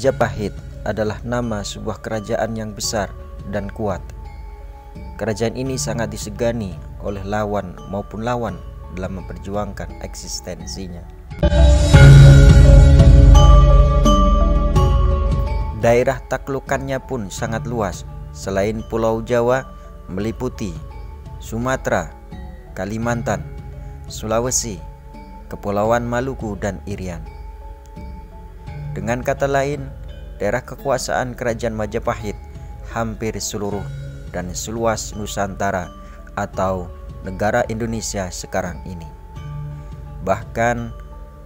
Majapahit adalah nama sebuah kerajaan yang besar dan kuat. Kerajaan ini sangat disegani oleh lawan maupun lawan dalam memperjuangkan eksistensinya. Daerah taklukannya pun sangat luas. Selain Pulau Jawa, meliputi Sumatera, Kalimantan, Sulawesi, Kepulauan Maluku, dan Irian. Dengan kata lain, daerah kekuasaan Kerajaan Majapahit hampir seluruh dan seluas Nusantara atau negara Indonesia sekarang ini. Bahkan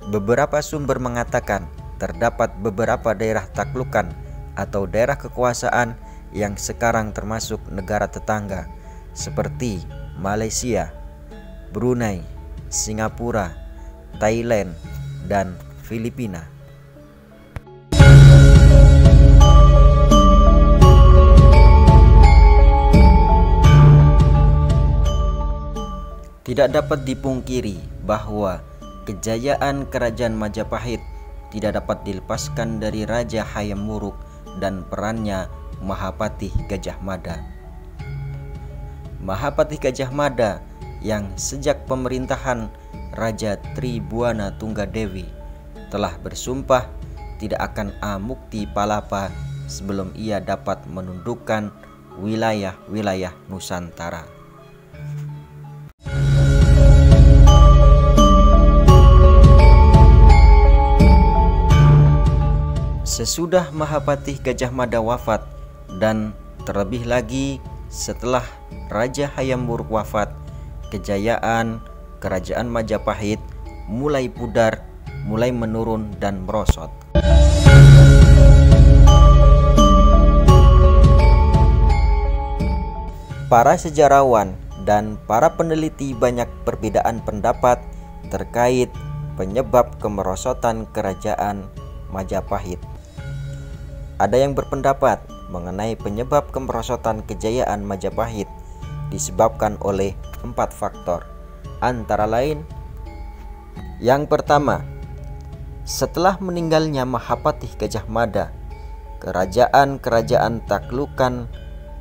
beberapa sumber mengatakan terdapat beberapa daerah taklukan atau daerah kekuasaan yang sekarang termasuk negara tetangga seperti Malaysia, Brunei, Singapura, Thailand, dan Filipina. Tidak dapat dipungkiri bahwa kejayaan Kerajaan Majapahit tidak dapat dilepaskan dari Raja Hayam Wuruk dan perannya Mahapatih Gajah Mada. Mahapatih Gajah Mada yang sejak pemerintahan Raja Tribhuwana Tunggadewi telah bersumpah tidak akan amukti palapa sebelum ia dapat menundukkan wilayah-wilayah Nusantara. Sesudah Mahapatih Gajah Mada wafat dan terlebih lagi setelah Raja Hayam Wuruk wafat, kejayaan Kerajaan Majapahit mulai pudar, mulai menurun dan merosot. Para sejarawan dan para peneliti banyak perbedaan pendapat terkait penyebab kemerosotan Kerajaan Majapahit. Ada yang berpendapat mengenai penyebab kemerosotan kejayaan Majapahit disebabkan oleh 4 faktor. Antara lain, yang pertama, setelah meninggalnya Mahapatih Gajah Mada, kerajaan-kerajaan taklukan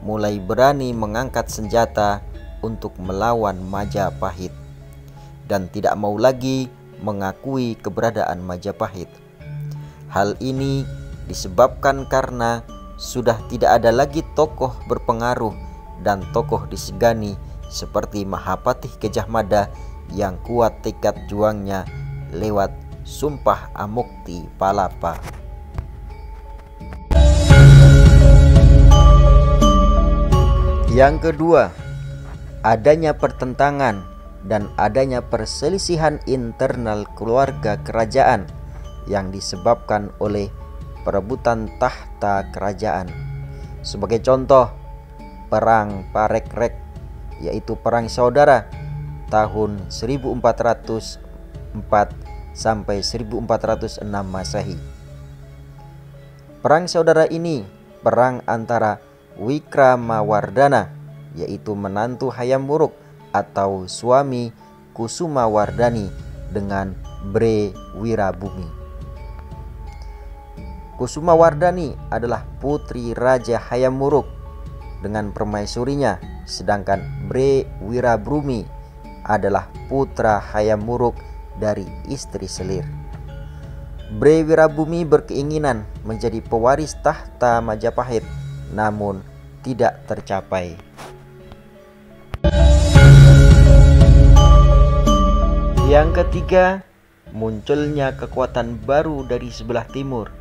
mulai berani mengangkat senjata untuk melawan Majapahit dan tidak mau lagi mengakui keberadaan Majapahit. Hal ini disebabkan karena sudah tidak ada lagi tokoh berpengaruh dan tokoh disegani seperti Mahapatih Gajah Mada yang kuat tekad juangnya lewat Sumpah Amukti Palapa. Yang kedua, adanya pertentangan dan adanya perselisihan internal keluarga kerajaan yang disebabkan oleh perebutan tahta kerajaan. Sebagai contoh, Perang Parekrek, yaitu perang saudara tahun 1404 sampai 1406 Masehi. Perang saudara ini perang antara Wikramawardhana, yaitu menantu Hayam Wuruk atau suami Kusumawardhani, dengan Bre Wirabumi. Kusumawardhani adalah putri Raja Hayam Wuruk dengan permaisurinya, sedangkan Bre Wirabumi adalah putra Hayam Wuruk dari istri selir. Bre Wirabumi berkeinginan menjadi pewaris tahta Majapahit, namun tidak tercapai. Yang ketiga, munculnya kekuatan baru dari sebelah timur,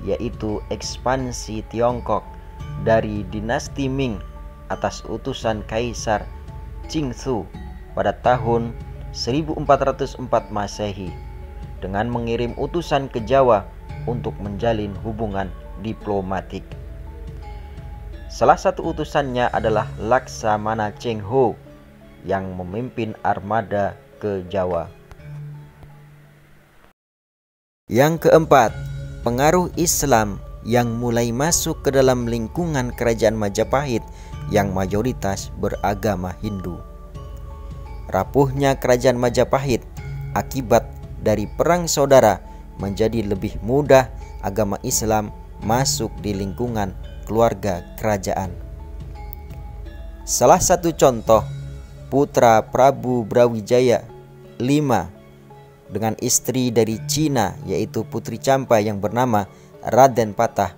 yaitu ekspansi Tiongkok dari dinasti Ming atas utusan Kaisar Qingsu pada tahun 1404 Masehi dengan mengirim utusan ke Jawa untuk menjalin hubungan diplomatik. Salah satu utusannya adalah Laksamana Cheng Ho yang memimpin armada ke Jawa. Yang keempat, pengaruh Islam yang mulai masuk ke dalam lingkungan Kerajaan Majapahit yang mayoritas beragama Hindu. Rapuhnya Kerajaan Majapahit akibat dari perang saudara menjadi lebih mudah agama Islam masuk di lingkungan keluarga kerajaan. Salah satu contoh, putra Prabu Brawijaya V dengan istri dari Cina yaitu Putri Campa yang bernama Raden Patah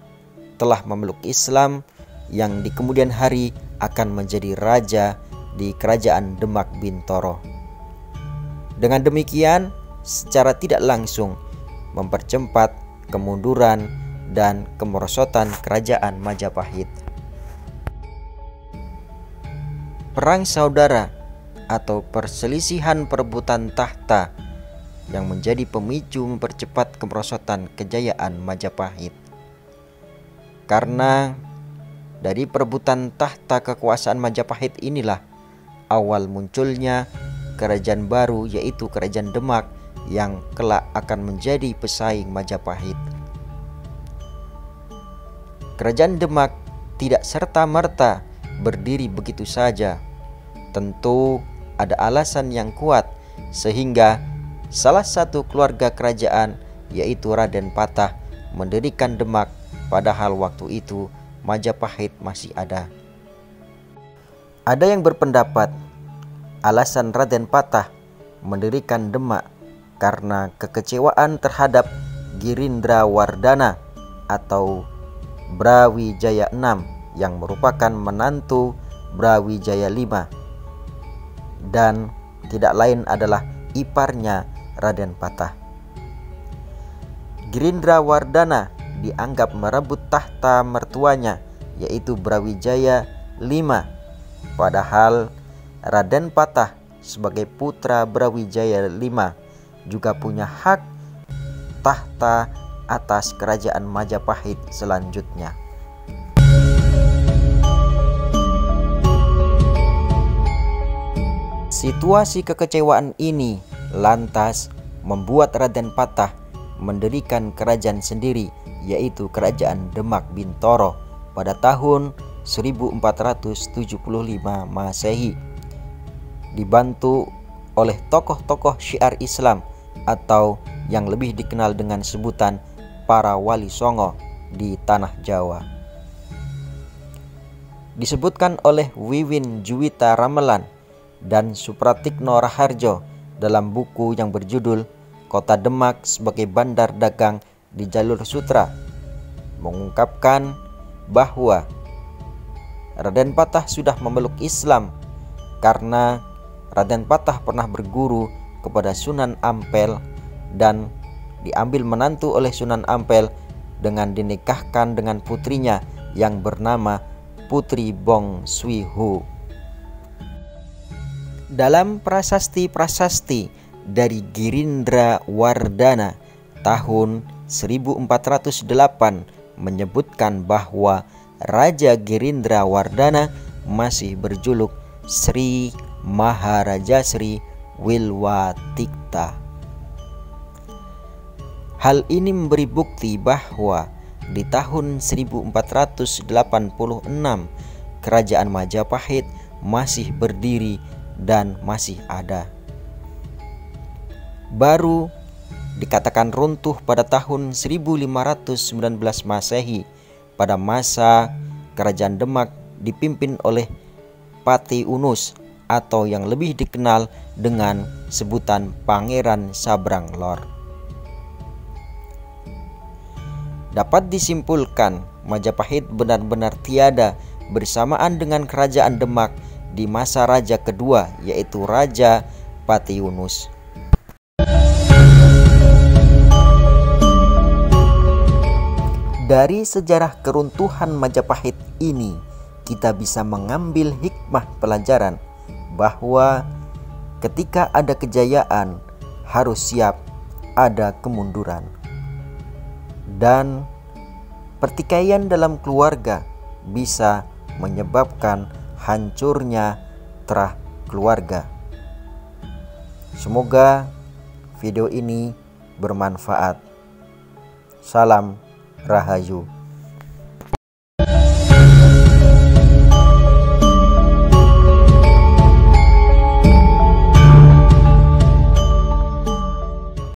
telah memeluk Islam yang di kemudian hari akan menjadi raja di kerajaan Demak Bintoro. Dengan demikian, secara tidak langsung mempercepat kemunduran dan kemerosotan kerajaan Majapahit. Perang saudara atau perselisihan perebutan tahta yang menjadi pemicu mempercepat kemerosotan kejayaan Majapahit. Karena dari perebutan tahta kekuasaan Majapahit inilah awal munculnya kerajaan baru yaitu Kerajaan Demak yang kelak akan menjadi pesaing Majapahit. Kerajaan Demak tidak serta-merta berdiri begitu saja. Tentu ada alasan yang kuat sehingga salah satu keluarga kerajaan yaitu Raden Patah mendirikan Demak, padahal waktu itu Majapahit masih ada. Ada yang berpendapat alasan Raden Patah mendirikan Demak karena kekecewaan terhadap Girindrawardana atau Brawijaya VI yang merupakan menantu Brawijaya V dan tidak lain adalah iparnya Raden Patah. Girindrawardana dianggap merebut tahta mertuanya yaitu Brawijaya V, padahal Raden Patah sebagai putra Brawijaya V juga punya hak tahta atas kerajaan Majapahit selanjutnya. Situasi kekecewaan ini lantas membuat Raden Patah mendirikan kerajaan sendiri yaitu Kerajaan Demak Bintoro pada tahun 1475 Masehi, dibantu oleh tokoh-tokoh syiar Islam atau yang lebih dikenal dengan sebutan para wali songo di tanah Jawa. Disebutkan oleh Wiwin Juwita Ramelan dan Supratikno Raharjo dalam buku yang berjudul Kota Demak sebagai Bandar Dagang di Jalur Sutra, mengungkapkan bahwa Raden Patah sudah memeluk Islam karena Raden Patah pernah berguru kepada Sunan Ampel dan diambil menantu oleh Sunan Ampel dengan dinikahkan dengan putrinya yang bernama Putri Bong Swihu. Dalam prasasti-prasasti dari Girindrawardana tahun 1408 menyebutkan bahwa Raja Girindrawardana masih berjuluk Sri Maharajasri Wilwatikta. Hal ini memberi bukti bahwa di tahun 1486 Kerajaan Majapahit masih berdiri dan masih ada. Baru dikatakan runtuh pada tahun 1519 Masehi pada masa Kerajaan Demak dipimpin oleh Pati Unus atau yang lebih dikenal dengan sebutan Pangeran Sabranglor. Dapat disimpulkan Majapahit benar-benar tiada bersamaan dengan Kerajaan Demak di masa raja kedua yaitu Raja Pati Unus. Dari sejarah keruntuhan Majapahit ini kita bisa mengambil hikmah pelajaran bahwa ketika ada kejayaan harus siap ada kemunduran. Dan pertikaian dalam keluarga bisa menyebabkan hancurnya terah keluarga. Semoga video ini bermanfaat. Salam Rahayu.